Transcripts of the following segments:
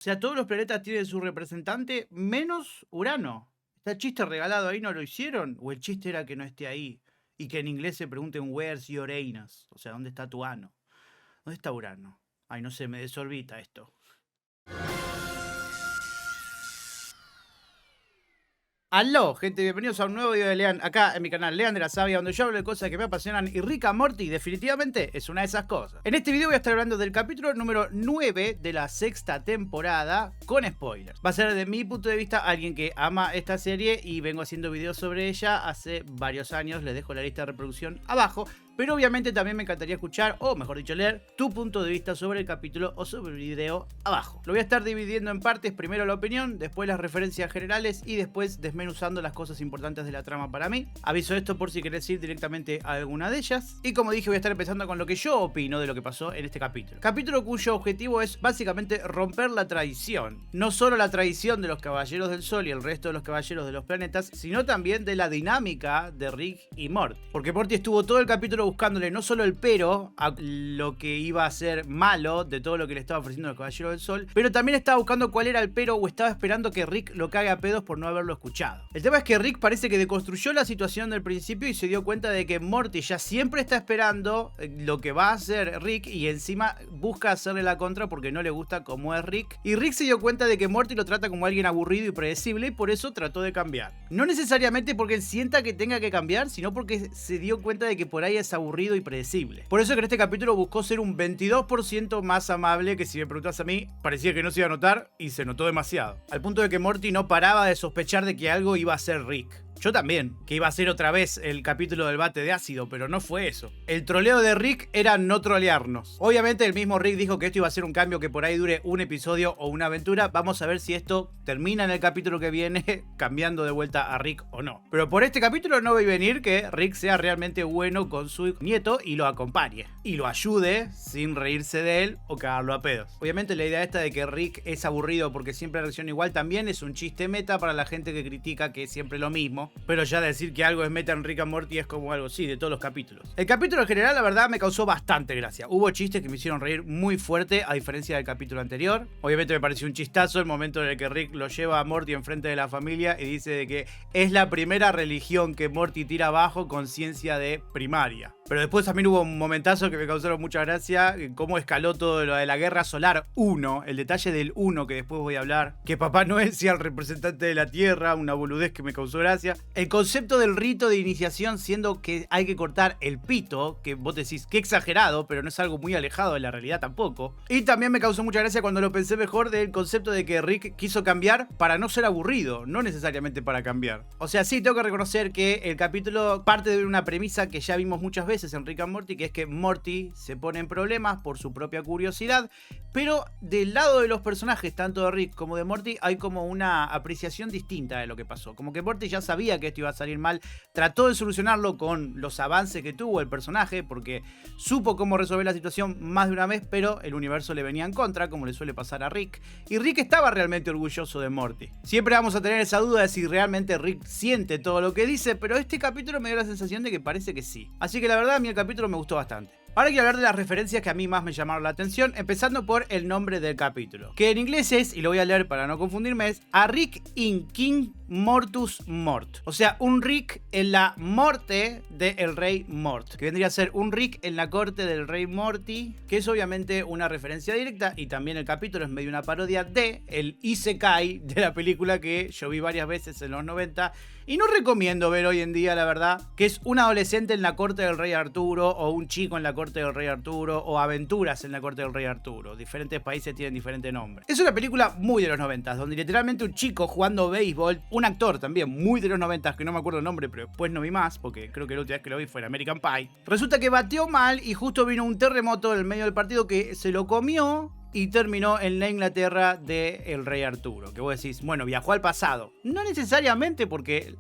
O sea, todos los planetas tienen su representante, menos Urano. ¿Está el chiste regalado ahí, no lo hicieron? ¿O el chiste era que no esté ahí? Y que en inglés se pregunten, where's your anus? O sea, ¿dónde está tu ano? ¿Dónde está Urano? Ay, no sé, me desorbita esto. Aló, gente, bienvenidos a un nuevo video de Lean, acá en mi canal Lean de la Sabia, donde yo hablo de cosas que me apasionan y Rick and Morty definitivamente es una de esas cosas. En este video voy a estar hablando del capítulo número 9 de la sexta temporada, con spoilers. Va a ser de mi punto de vista alguien que ama esta serie y vengo haciendo videos sobre ella hace varios años, les dejo la lista de reproducción abajo. Pero obviamente también me encantaría escuchar, o mejor dicho leer, tu punto de vista sobre el capítulo o sobre el video abajo. Lo voy a estar dividiendo en partes, primero la opinión, después las referencias generales y después desmenuzando las cosas importantes de la trama para mí. Aviso esto por si querés ir directamente a alguna de ellas. Y como dije, voy a estar empezando con lo que yo opino de lo que pasó en este capítulo. Capítulo cuyo objetivo es básicamente romper la tradición. No solo la tradición de los Caballeros del Sol y el resto de los Caballeros de los Planetas, sino también de la dinámica de Rick y Morty. Porque Morty estuvo todo el capítulo buscándole no solo el pero a lo que iba a ser malo de todo lo que le estaba ofreciendo el Caballero del Sol, pero también estaba buscando cuál era el pero o estaba esperando que Rick lo cague a pedos por no haberlo escuchado. El tema es que Rick parece que deconstruyó la situación del principio y se dio cuenta de que Morty ya siempre está esperando lo que va a hacer Rick y encima busca hacerle la contra porque no le gusta cómo es Rick. Y Rick se dio cuenta de que Morty lo trata como alguien aburrido y predecible y por eso trató de cambiar. No necesariamente porque él sienta que tenga que cambiar, sino porque se dio cuenta de que por ahí es aburrido y predecible. Por eso que en este capítulo buscó ser un 22% más amable, que si me preguntas a mí, parecía que no se iba a notar y se notó demasiado. Al punto de que Morty no paraba de sospechar de que algo iba a ser Rick. Yo también, que iba a ser otra vez el capítulo del bate de ácido, pero no fue eso. El troleo de Rick era no trolearnos. Obviamente el mismo Rick dijo que esto iba a ser un cambio que por ahí dure un episodio o una aventura. Vamos a ver si esto termina en el capítulo que viene cambiando de vuelta a Rick o no. Pero por este capítulo no voy a venir que Rick sea realmente bueno con su nieto y lo acompañe. Y lo ayude sin reírse de él o cagarlo a pedos. Obviamente la idea esta de que Rick es aburrido porque siempre reacciona igual también es un chiste meta para la gente que critica que es siempre lo mismo. Pero ya decir que algo es meta en Rick and Morty es como algo, sí, de todos los capítulos. El capítulo en general, la verdad, me causó bastante gracia. Hubo chistes que me hicieron reír muy fuerte, a diferencia del capítulo anterior. Obviamente me pareció un chistazo el momento en el que Rick lo lleva a Morty enfrente de la familia y dice de que es la primera religión que Morty tira abajo con ciencia de primaria. Pero después también hubo un momentazo que me causaron mucha gracia, cómo escaló todo lo de la Guerra Solar 1, el detalle del 1 que después voy a hablar, que Papá Noel sea el representante de la Tierra, una boludez que me causó gracia. El concepto del rito de iniciación siendo que hay que cortar el pito, que vos decís que exagerado, pero no es algo muy alejado de la realidad tampoco. Y también me causó mucha gracia cuando lo pensé mejor del concepto de que Rick quiso cambiar para no ser aburrido, no necesariamente para cambiar. O sea, sí, tengo que reconocer que el capítulo parte de una premisa que ya vimos muchas veces en Rick and Morty, que es que Morty se pone en problemas por su propia curiosidad, pero del lado de los personajes, tanto de Rick como de Morty, hay como una apreciación distinta de lo que pasó. Como que Morty ya sabía que esto iba a salir mal, trató de solucionarlo con los avances que tuvo el personaje, porque supo cómo resolver la situación más de una vez, pero el universo le venía en contra, como le suele pasar a Rick, y Rick estaba realmente orgulloso de Morty. Siempre vamos a tener esa duda de si realmente Rick siente todo lo que dice, pero este capítulo me dio la sensación de que parece que sí. Así que la verdad a mí el capítulo me gustó bastante. Ahora quiero hablar de las referencias que a mí más me llamaron la atención, empezando por el nombre del capítulo, que en inglés es, y lo voy a leer para no confundirme, es A Rick in King Mortus Mort. O sea, un Rick en la morte del rey Mort, que vendría a ser un Rick en la corte del rey Morty, que es obviamente una referencia directa, y también el capítulo es medio una parodia de el Isekai de la película que yo vi varias veces en los 90 y no recomiendo ver hoy en día, la verdad, que es un adolescente en la corte del rey Arturo o un chico en la corte del rey Arturo o aventuras en la corte del rey Arturo. Diferentes países tienen diferentes nombres. Es una película muy de los 90, donde literalmente un chico jugando béisbol, un actor también muy de los 90, que no me acuerdo el nombre, pero después no vi más, porque creo que la última vez que lo vi fue en American Pie. Resulta que bateó mal y justo vino un terremoto en el medio del partido que se lo comió y terminó en la Inglaterra del rey Arturo. Que vos decís, bueno, viajó al pasado. No necesariamente, porque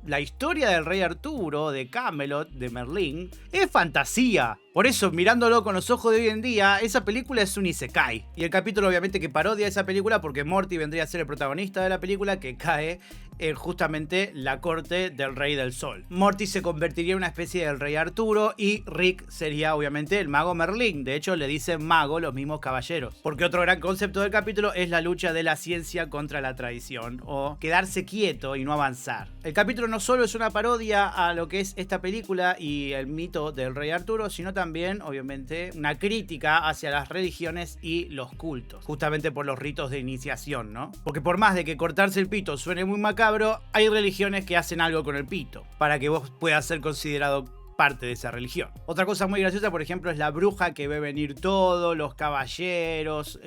la historia del rey Arturo, de Camelot, de Merlín, es fantasía. Por eso, mirándolo con los ojos de hoy en día, esa película es un isekai. Y el capítulo obviamente que parodia esa película porque Morty vendría a ser el protagonista de la película que cae en justamente la corte del Rey del Sol. Morty se convertiría en una especie del Rey Arturo y Rick sería obviamente el mago Merlín. De hecho, le dicen mago los mismos caballeros. Porque otro gran concepto del capítulo es la lucha de la ciencia contra la tradición o quedarse quieto y no avanzar. El capítulo no solo es una parodia a lo que es esta película y el mito del Rey Arturo, sino también, obviamente, una crítica hacia las religiones y los cultos. Justamente por los ritos de iniciación, ¿no? Porque por más de que cortarse el pito suene muy macabro, hay religiones que hacen algo con el pito para que vos puedas ser considerado parte de esa religión. Otra cosa muy graciosa, por ejemplo, es la bruja que ve venir todo, los caballeros,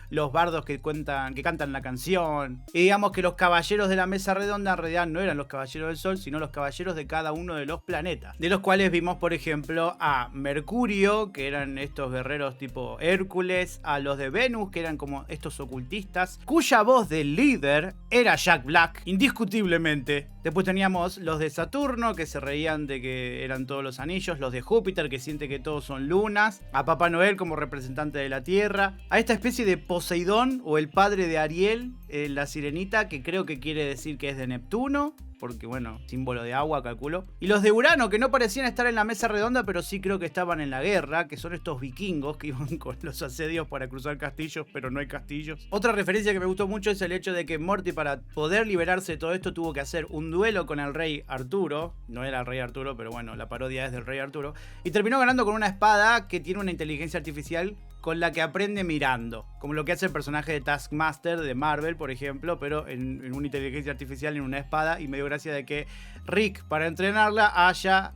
los bardos que cantan la canción. Y digamos que los caballeros de la mesa redonda en realidad no eran los caballeros del sol, sino los caballeros de cada uno de los planetas. De los cuales vimos, por ejemplo, a Mercurio, que eran estos guerreros tipo Hércules, a los de Venus, que eran como estos ocultistas, cuya voz del líder era Jack Black, indiscutiblemente. Después teníamos los de Saturno, que se reían de que eran todos los anillos, los de Júpiter, que siente que todos son lunas, a Papá Noel como representante de la Tierra, a esta especie de Poseidón o el padre de Ariel, la sirenita, que creo que quiere decir que es de Neptuno, porque bueno, símbolo de agua, calculo. Y los de Urano, que no parecían estar en la mesa redonda, pero sí creo que estaban en la guerra, que son estos vikingos que iban con los asedios para cruzar castillos, pero no hay castillos. Otra referencia que me gustó mucho es el hecho de que Morty, para poder liberarse de todo esto, tuvo que hacer un duelo con el rey Arturo. No era el rey Arturo, pero bueno, la parodia es del rey Arturo. Y terminó ganando con una espada que tiene una inteligencia artificial con la que aprende mirando, como lo que hace el personaje de Taskmaster de Marvel, por ejemplo, pero en una inteligencia artificial, en una espada. Y me dio gracia de que Rick, para entrenarla, haya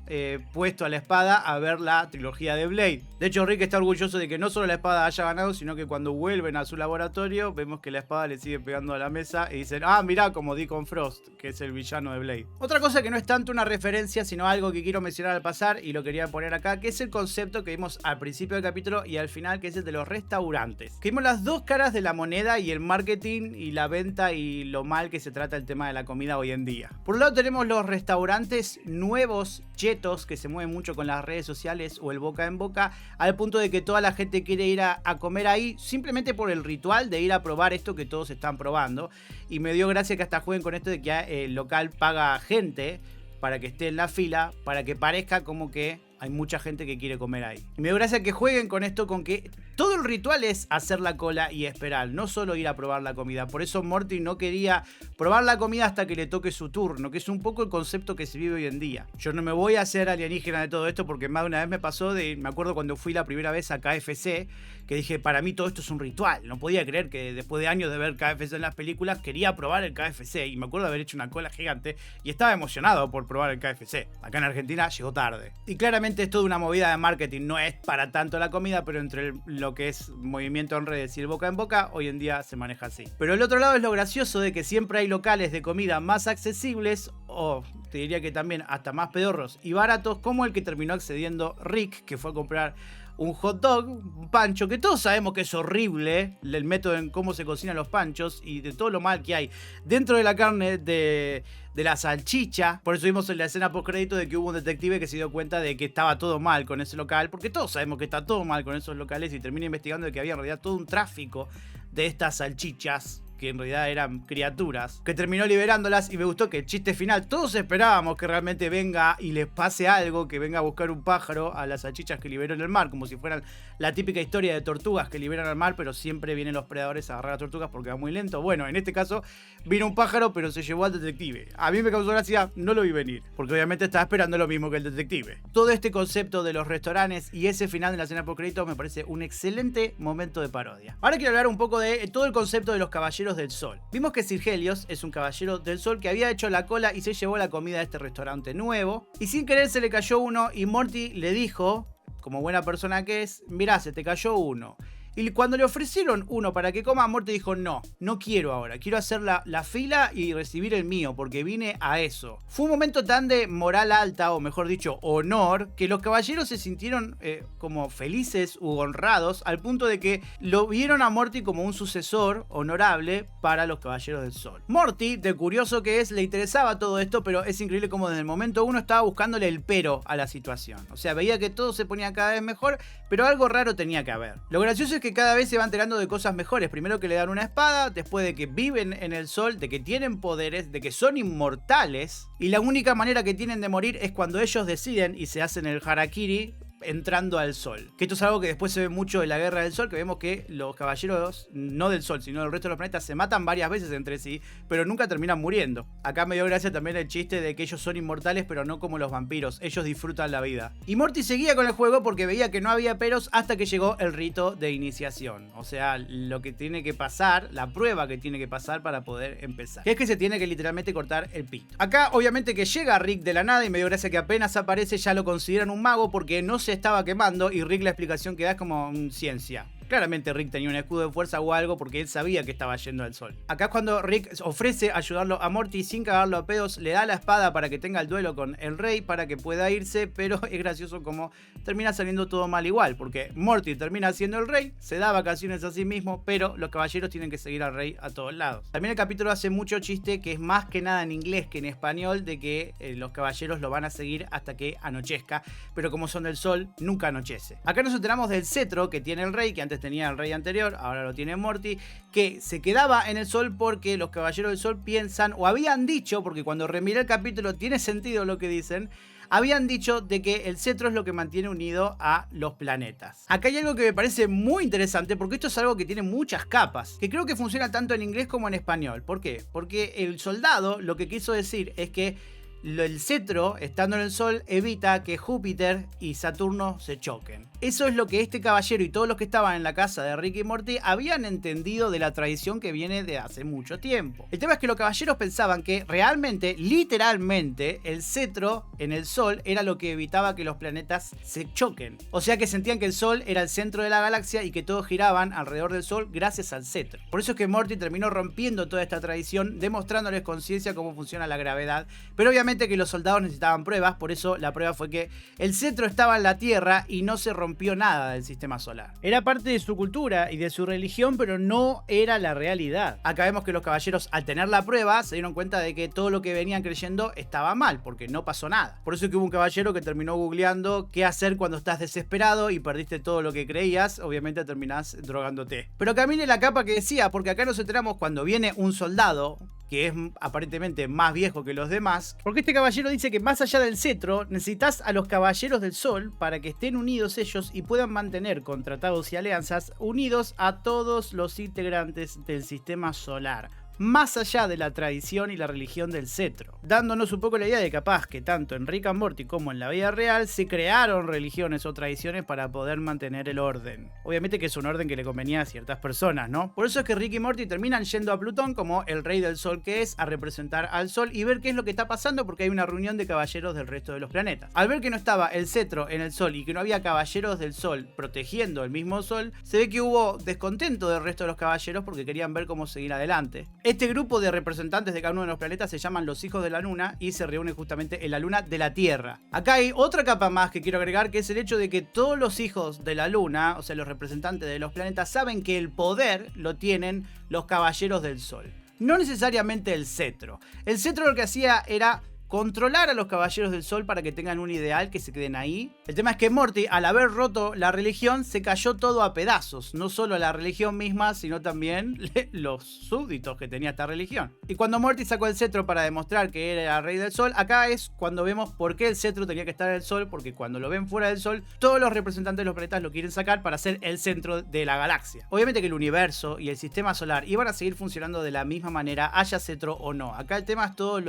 puesto a la espada a ver la trilogía de Blade. De hecho, Rick está orgulloso de que no solo la espada haya ganado, sino que cuando vuelven a su laboratorio, vemos que la espada le sigue pegando a la mesa y dicen, ah, mirá, como Deacon Frost, que es el villano de Blade. Otra cosa que no es tanto una referencia, sino algo que quiero mencionar al pasar, y lo quería poner acá, que es el concepto que vimos al principio del capítulo y al final, que es el de los restaurantes. Que vimos las dos caras de la moneda y el marketing y la venta y lo mal que se trata el tema de la comida hoy en día. Por un lado tenemos los restaurantes nuevos, chetos, que se mueven mucho con las redes sociales o el boca en boca, al punto de que toda la gente quiere ir a comer ahí simplemente por el ritual de ir a probar esto que todos están probando. Y me dio gracia que hasta jueguen con esto de que el local paga gente para que esté en la fila, para que parezca como que hay mucha gente que quiere comer ahí. Y me dio gracia que jueguen con esto, con que todo el ritual es hacer la cola y esperar, no solo ir a probar la comida. Por eso Morty no quería probar la comida hasta que le toque su turno, que es un poco el concepto que se vive hoy en día. Yo no me voy a hacer alienígena de todo esto porque más de una vez me pasó me acuerdo cuando fui la primera vez a KFC, que dije, para mí todo esto es un ritual. No podía creer que después de años de ver KFC en las películas, quería probar el KFC. Y me acuerdo de haber hecho una cola gigante y estaba emocionado por probar el KFC. Acá en Argentina llegó tarde. Y claramente es toda una movida de marketing, no es para tanto la comida, pero entre lo que es movimiento en redes y el boca en boca, hoy en día se maneja así. Pero el otro lado es lo gracioso de que siempre hay locales de comida más accesibles, o te diría que también hasta más pedorros y baratos, como el que terminó accediendo Rick, que fue a comprar un hot dog, un pancho, que todos sabemos que es horrible el método en cómo se cocinan los panchos y de todo lo mal que hay dentro de la carne de la salchicha. Por eso vimos en la escena post crédito de que hubo un detective que se dio cuenta de que estaba todo mal con ese local, porque todos sabemos que está todo mal con esos locales, y termina investigando de que había en realidad todo un tráfico de estas salchichas, que en realidad eran criaturas, que terminó liberándolas. Y me gustó que el chiste final, todos esperábamos que realmente venga y les pase algo, que venga a buscar un pájaro a las salchichas que liberó en el mar, como si fueran la típica historia de tortugas que liberan al mar, pero siempre vienen los predadores a agarrar a tortugas porque va muy lento. Bueno, en este caso vino un pájaro, pero se llevó al detective. A mí me causó gracia, no lo vi venir, porque obviamente estaba esperando lo mismo que el detective. Todo este concepto de los restaurantes y ese final de la escena post crédito me parece un excelente momento de parodia. Ahora quiero hablar un poco de todo el concepto de los caballeros del sol. Vimos que Sir Helios es un caballero del sol que había hecho la cola y se llevó la comida de este restaurante nuevo, y sin querer se le cayó uno y Morty le dijo, como buena persona que es, mirá, se te cayó uno. Y cuando le ofrecieron uno para que coma, Morty dijo no quiero ahora, quiero hacer la fila y recibir el mío porque vine a eso. Fue un momento tan de moral alta, o mejor dicho, honor, que los caballeros se sintieron como felices u honrados al punto de que lo vieron a Morty como un sucesor honorable para los Caballeros del Sol. Morty, de curioso que es, le interesaba todo esto, pero es increíble como desde el momento uno estaba buscándole el pero a la situación. O sea, veía que todo se ponía cada vez mejor, pero algo raro tenía que haber. Lo gracioso es que cada vez se va enterando de cosas mejores. Primero que le dan una espada, después de que viven en el sol, de que tienen poderes, de que son inmortales, y la única manera que tienen de morir es cuando ellos deciden y se hacen el harakiri entrando al sol. Que esto es algo que después se ve mucho en la Guerra del Sol, que vemos que los caballeros, no del sol, sino del resto de los planetas, se matan varias veces entre sí, pero nunca terminan muriendo. Acá me dio gracia también el chiste de que ellos son inmortales, pero no como los vampiros, ellos disfrutan la vida. Y Morty seguía con el juego porque veía que no había peros hasta que llegó el rito de iniciación. O sea, lo que tiene que pasar, la prueba que tiene que pasar para poder empezar. Que es que se tiene que literalmente cortar el pito. Acá, obviamente que llega Rick de la nada y me dio gracia que apenas aparece ya lo consideran un mago porque no se estaba quemando, y Rick la explicación que da es como ciencia. Claramente Rick tenía un escudo de fuerza o algo porque él sabía que estaba yendo al sol. Acá es cuando Rick ofrece ayudarlo a Morty sin cagarlo a pedos, le da la espada para que tenga el duelo con el rey para que pueda irse, pero es gracioso como termina saliendo todo mal igual, porque Morty termina siendo el rey, se da vacaciones a sí mismo, pero los caballeros tienen que seguir al rey a todos lados. También el capítulo hace mucho chiste, que es más que nada en inglés que en español, de que los caballeros lo van a seguir hasta que anochezca, pero como son del sol, nunca anochece. Acá nos enteramos del cetro que tiene el rey, que antes tenía el rey anterior, ahora lo tiene Morty, que se quedaba en el sol porque los caballeros del sol piensan, o habían dicho, porque cuando remiré el capítulo tiene sentido lo que dicen, habían dicho de que el cetro es lo que mantiene unido a los planetas. Acá hay algo que me parece muy interesante, porque esto es algo que tiene muchas capas, que creo que funciona tanto en inglés como en español. ¿Por qué? Porque el soldado lo que quiso decir es que el cetro, estando en el sol, evita que Júpiter y Saturno se choquen. Eso es lo que este caballero y todos los que estaban en la casa de Rick y Morty habían entendido de la tradición que viene de hace mucho tiempo. El tema es que los caballeros pensaban que realmente, literalmente, el cetro en el sol era lo que evitaba que los planetas se choquen. O sea que sentían que el sol era el centro de la galaxia y que todos giraban alrededor del sol gracias al cetro. Por eso es que Morty terminó rompiendo toda esta tradición, demostrándoles con ciencia cómo funciona la gravedad. Pero obviamente que los soldados necesitaban pruebas, por eso la prueba fue que el cetro estaba en la Tierra y no se rompió nada del sistema solar. Era parte de su cultura y de su religión, pero no era la realidad. Acá vemos que los caballeros, al tener la prueba, se dieron cuenta de que todo lo que venían creyendo estaba mal, porque no pasó nada. Por eso es que hubo un caballero que terminó googleando qué hacer cuando estás desesperado y perdiste todo lo que creías, obviamente terminás drogándote. Pero acá viene la capa que decía, porque acá nos enteramos cuando viene un soldado que es aparentemente más viejo que los demás, porque este caballero dice que más allá del cetro necesitas a los caballeros del sol para que estén unidos ellos y puedan mantener con tratados y alianzas unidos a todos los integrantes del sistema solar, más allá de la tradición y la religión del cetro, dándonos un poco la idea de capaz que tanto en Rick and Morty como en la vida real se crearon religiones o tradiciones para poder mantener el orden. Obviamente que es un orden que le convenía a ciertas personas, ¿no? Por eso es que Rick y Morty terminan yendo a Plutón como el rey del sol que es, a representar al sol y ver qué es lo que está pasando, porque hay una reunión de caballeros del resto de los planetas. Al ver que no estaba el cetro en el sol y que no había caballeros del sol protegiendo el mismo sol, se ve que hubo descontento del resto de los caballeros porque querían ver cómo seguir adelante. Este grupo de representantes de cada uno de los planetas se llaman los hijos de la luna y se reúnen justamente en la luna de la Tierra. Acá hay otra capa más que quiero agregar, que es el hecho de que todos los hijos de la luna, o sea los representantes de los planetas, saben que el poder lo tienen los caballeros del sol, no necesariamente el cetro. El cetro lo que hacía era controlar a los caballeros del sol para que tengan un ideal, que se queden ahí. El tema es que Morty, al haber roto la religión, se cayó todo a pedazos. No solo la religión misma, sino también los súbditos que tenía esta religión. Y cuando Morty sacó el cetro para demostrar que era el rey del sol, acá es cuando vemos por qué el cetro tenía que estar en el sol, porque cuando lo ven fuera del sol, todos los representantes de los planetas lo quieren sacar para ser el centro de la galaxia. Obviamente que el universo y el sistema solar iban a seguir funcionando de la misma manera, haya cetro o no. Acá el tema es todos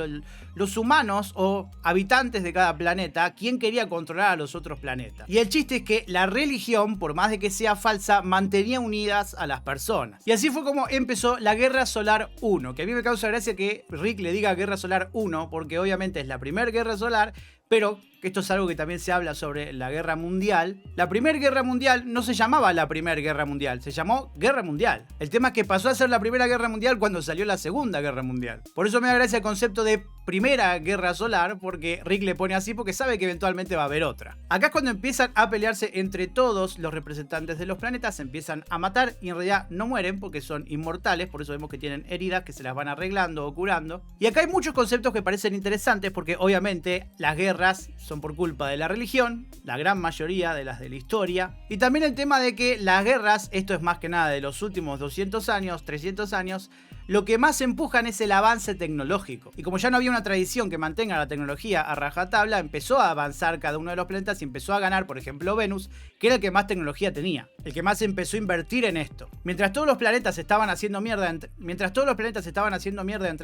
los humanos o habitantes de cada planeta, quién quería controlar a los otros planetas. Y el chiste es que la religión, por más de que sea falsa, mantenía unidas a las personas. Y así fue como empezó la Guerra Solar 1, que a mí me causa gracia que Rick le diga Guerra Solar 1, porque obviamente es la primera guerra solar, Pero esto es algo que también se habla sobre la Guerra Mundial. La Primera Guerra Mundial no se llamaba la Primera Guerra Mundial, se llamó Guerra Mundial. El tema es que pasó a ser la Primera Guerra Mundial cuando salió la Segunda Guerra Mundial. Por eso me da gracia el concepto de Primera Guerra Solar, porque Rick le pone así porque sabe que eventualmente va a haber otra. Acá es cuando empiezan a pelearse entre todos los representantes de los planetas, se empiezan a matar y en realidad no mueren porque son inmortales, por eso vemos que tienen heridas que se las van arreglando o curando. Y acá hay muchos conceptos que parecen interesantes porque obviamente las guerras son por culpa de la religión, la gran mayoría de las de la historia, y también el tema de que las guerras, esto es más que nada de los últimos 200 años, 300 años, lo que más empujan es el avance tecnológico. Y como ya no había una tradición que mantenga la tecnología a rajatabla, empezó a avanzar cada uno de los planetas y empezó a ganar, por ejemplo, Venus, que era el que más tecnología tenía, el que más empezó a invertir en esto. Mientras todos los planetas estaban haciendo mierda entre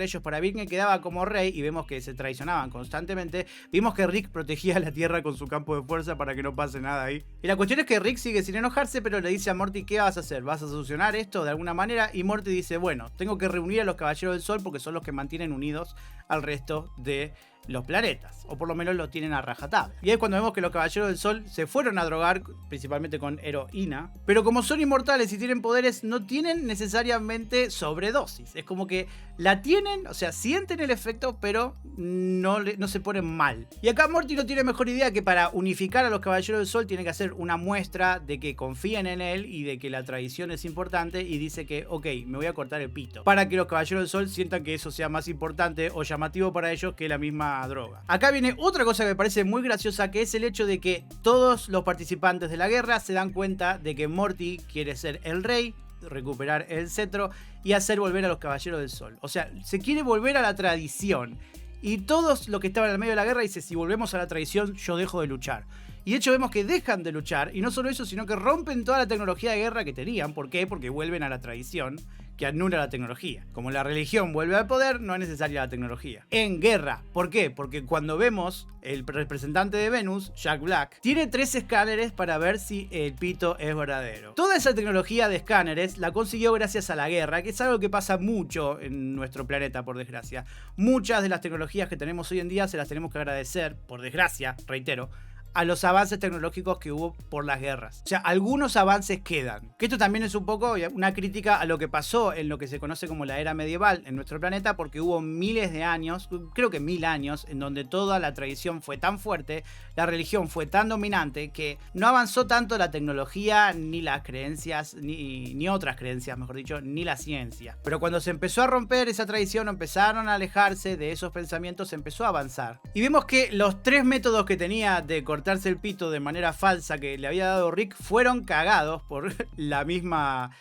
ellos para ver quién quedaba como rey, y vemos que se traicionaban constantemente, vimos que Rick protegía la Tierra con su campo de fuerza para que no pase nada ahí. Y la cuestión es que Rick sigue sin enojarse, pero le dice a Morty: ¿qué vas a hacer? ¿Vas a solucionar esto de alguna manera? Y Morty dice: bueno, tengo que reunir a los Caballeros del Sol porque son los que mantienen unidos al resto de los planetas, o por lo menos lo tienen a rajatabla. Y es cuando vemos que los Caballeros del Sol se fueron a drogar, principalmente con heroína, pero como son inmortales y tienen poderes, no tienen necesariamente sobredosis. Es como que la tienen, o sea, sienten el efecto, pero no se ponen mal. Y acá Morty no tiene mejor idea que para unificar a los Caballeros del Sol tiene que hacer una muestra de que confíen en él y de que la tradición es importante, y dice que, ok, me voy a cortar el pito, para que los Caballeros del Sol sientan que eso sea más importante o llamativo para ellos que la misma droga. Acá viene otra cosa que me parece muy graciosa, que es el hecho de que todos los participantes de la guerra se dan cuenta de que Morty quiere ser el rey, recuperar el cetro y hacer volver a los Caballeros del Sol. O sea, se quiere volver a la tradición. Y todos los que estaban en el medio de la guerra dicen: si volvemos a la tradición, yo dejo de luchar. Y de hecho vemos que dejan de luchar, y no solo eso, sino que rompen toda la tecnología de guerra que tenían. ¿Por qué? Porque vuelven a la tradición, que anula la tecnología. Como la religión vuelve al poder, no es necesaria la tecnología. En guerra. ¿Por qué? Porque cuando vemos el representante de Venus, Jack Black, tiene 3 escáneres para ver si el pito es verdadero. Toda esa tecnología de escáneres la consiguió gracias a la guerra, que es algo que pasa mucho en nuestro planeta, por desgracia. Muchas de las tecnologías que tenemos hoy en día se las tenemos que agradecer, por desgracia, reitero, a los avances tecnológicos que hubo por las guerras. O sea, algunos avances quedan. Que esto también es un poco una crítica a lo que pasó en lo que se conoce como la era medieval en nuestro planeta, porque hubo miles de años, creo que 1000 años, en donde toda la tradición fue tan fuerte, la religión fue tan dominante, que no avanzó tanto la tecnología, ni las creencias, ni otras creencias, mejor dicho, ni la ciencia. Pero cuando se empezó a romper esa tradición, empezaron a alejarse de esos pensamientos, se empezó a avanzar. Y vimos que los 3 métodos que tenía de cortarse el pito de manera falsa que le había dado Rick fueron cagados por la misma,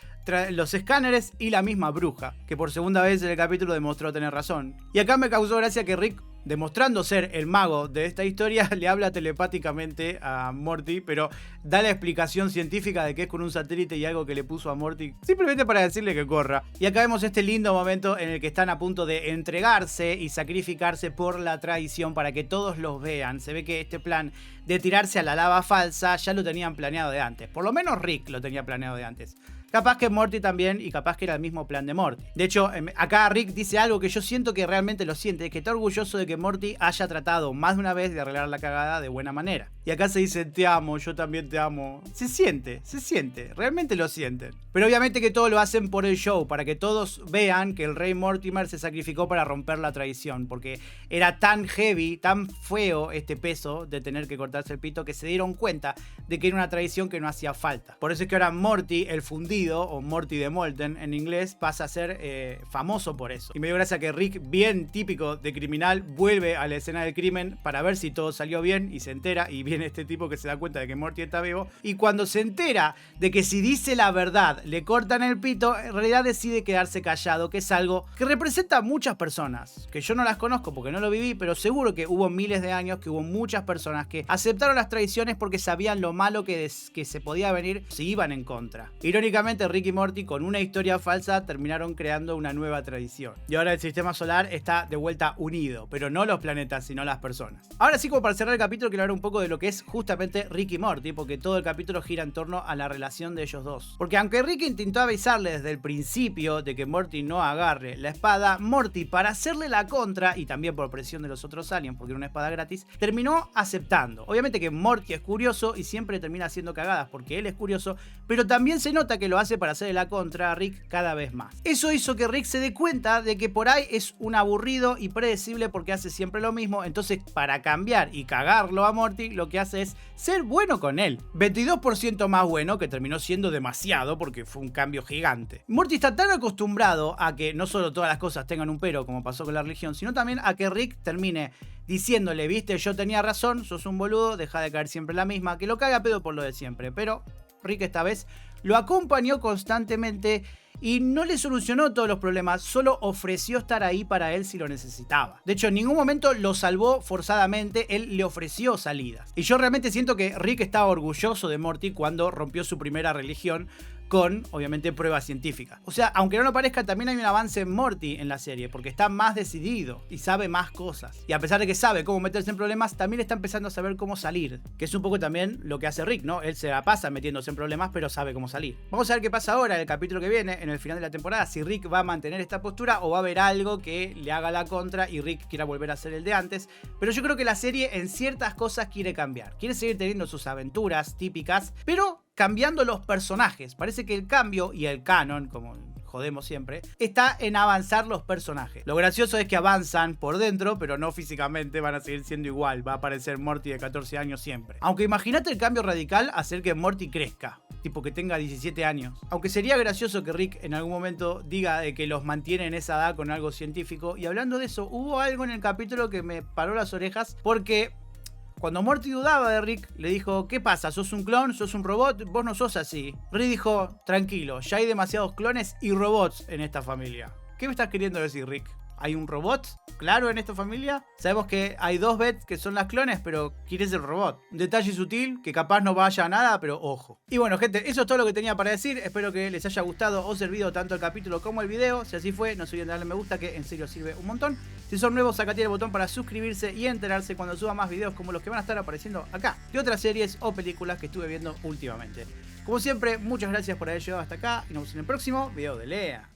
los escáneres y la misma bruja, que por segunda vez en el capítulo demostró tener razón. Y acá me causó gracia que Rick, demostrando ser el mago de esta historia, le habla telepáticamente a Morty, pero da la explicación científica de que es con un satélite y algo que le puso a Morty simplemente para decirle que corra. Y acá vemos este lindo momento en el que están a punto de entregarse y sacrificarse por la tradición para que todos los vean. Se ve que este plan de tirarse a la lava falsa ya lo tenían planeado de antes. Por lo menos Rick lo tenía planeado de antes. Capaz que Morty también, y capaz que era el mismo plan de Morty. De hecho, acá Rick dice algo que yo siento que realmente lo siente, es que está orgulloso de que Morty haya tratado más de una vez de arreglar la cagada de buena manera. Y acá se dice: te amo, yo también te amo. Se siente, realmente lo sienten. Pero obviamente que todo lo hacen por el show, para que todos vean que el rey Mortimer se sacrificó para romper la tradición, porque era tan heavy, tan feo este peso de tener que cortarse el pito, que se dieron cuenta de que era una tradición que no hacía falta. Por eso es que ahora Morty, el fundido, o Morty de Molten en inglés, pasa a ser famoso por eso. Y me dio gracia que Rick, bien típico de criminal, vuelve a la escena del crimen para ver si todo salió bien, y se entera, y viene este tipo que se da cuenta de que Morty está vivo, y cuando se entera de que si dice la verdad le cortan el pito, en realidad decide quedarse callado, que es algo que representa a muchas personas, que yo no las conozco porque no lo viví, pero seguro que hubo miles de años que hubo muchas personas que aceptaron las tradiciones porque sabían lo malo que se podía venir si iban en contra. Irónicamente, básicamente Rick y Morty con una historia falsa terminaron creando una nueva tradición. Y ahora el sistema solar está de vuelta unido, pero no los planetas, sino las personas. Ahora sí, como para cerrar el capítulo, quiero hablar un poco de lo que es justamente Rick y Morty, porque todo el capítulo gira en torno a la relación de ellos dos. Porque aunque Rick intentó avisarle desde el principio de que Morty no agarre la espada, Morty, para hacerle la contra, y también por presión de los otros aliens, porque era una espada gratis, terminó aceptando. Obviamente que Morty es curioso y siempre termina haciendo cagadas porque él es curioso, pero también se nota que lo hace para hacerle la contra a Rick cada vez más. Eso hizo que Rick se dé cuenta de que por ahí es un aburrido y predecible porque hace siempre lo mismo, entonces para cambiar y cagarlo a Morty, lo que hace es ser bueno con él. 22% más bueno, que terminó siendo demasiado porque fue un cambio gigante. Morty está tan acostumbrado a que no solo todas las cosas tengan un pero, como pasó con la religión, sino también a que Rick termine diciéndole, viste, yo tenía razón, sos un boludo, deja de caer siempre la misma, que lo caga a pedo por lo de siempre. Pero Rick esta vez lo acompañó constantemente y no le solucionó todos los problemas, solo ofreció estar ahí para él si lo necesitaba. De hecho, en ningún momento lo salvó forzadamente, él le ofreció salidas. Y yo realmente siento que Rick estaba orgulloso de Morty cuando rompió su primera religión, con, obviamente, pruebas científicas. O sea, aunque no lo parezca, también hay un avance en Morty en la serie, porque está más decidido y sabe más cosas. Y a pesar de que sabe cómo meterse en problemas, también está empezando a saber cómo salir, que es un poco también lo que hace Rick, ¿no? Él se la pasa metiéndose en problemas, pero sabe cómo salir. Vamos a ver qué pasa ahora en el capítulo que viene, en el final de la temporada, si Rick va a mantener esta postura o va a haber algo que le haga la contra y Rick quiera volver a ser el de antes. Pero yo creo que la serie en ciertas cosas quiere cambiar. Quiere seguir teniendo sus aventuras típicas, pero cambiando los personajes. Parece que el cambio y el canon, como jodemos siempre, está en avanzar los personajes. Lo gracioso es que avanzan por dentro, pero no físicamente, van a seguir siendo igual. Va a aparecer Morty de 14 años siempre. Aunque imagínate el cambio radical, hacer que Morty crezca. Tipo que tenga 17 años. Aunque sería gracioso que Rick en algún momento diga de que los mantiene en esa edad con algo científico. Y hablando de eso, hubo algo en el capítulo que me paró las orejas, porque cuando Morty dudaba de Rick, le dijo, ¿qué pasa? ¿Sos un clon? ¿Sos un robot? Vos no sos así. Rick dijo, tranquilo, ya hay demasiados clones y robots en esta familia. ¿Qué me estás queriendo decir, Rick? ¿Hay un robot claro en esta familia? Sabemos que hay dos Beth que son las clones, pero ¿quién es el robot? Un detalle sutil que capaz no vaya a nada, pero ojo. Y bueno, gente, eso es todo lo que tenía para decir. Espero que les haya gustado o servido tanto el capítulo como el video. Si así fue, no se olviden de darle me gusta, que en serio sirve un montón. Si son nuevos, sacate el botón para suscribirse y enterarse cuando suba más videos como los que van a estar apareciendo acá, de otras series o películas que estuve viendo últimamente. Como siempre, muchas gracias por haber llegado hasta acá y nos vemos en el próximo video de Lea.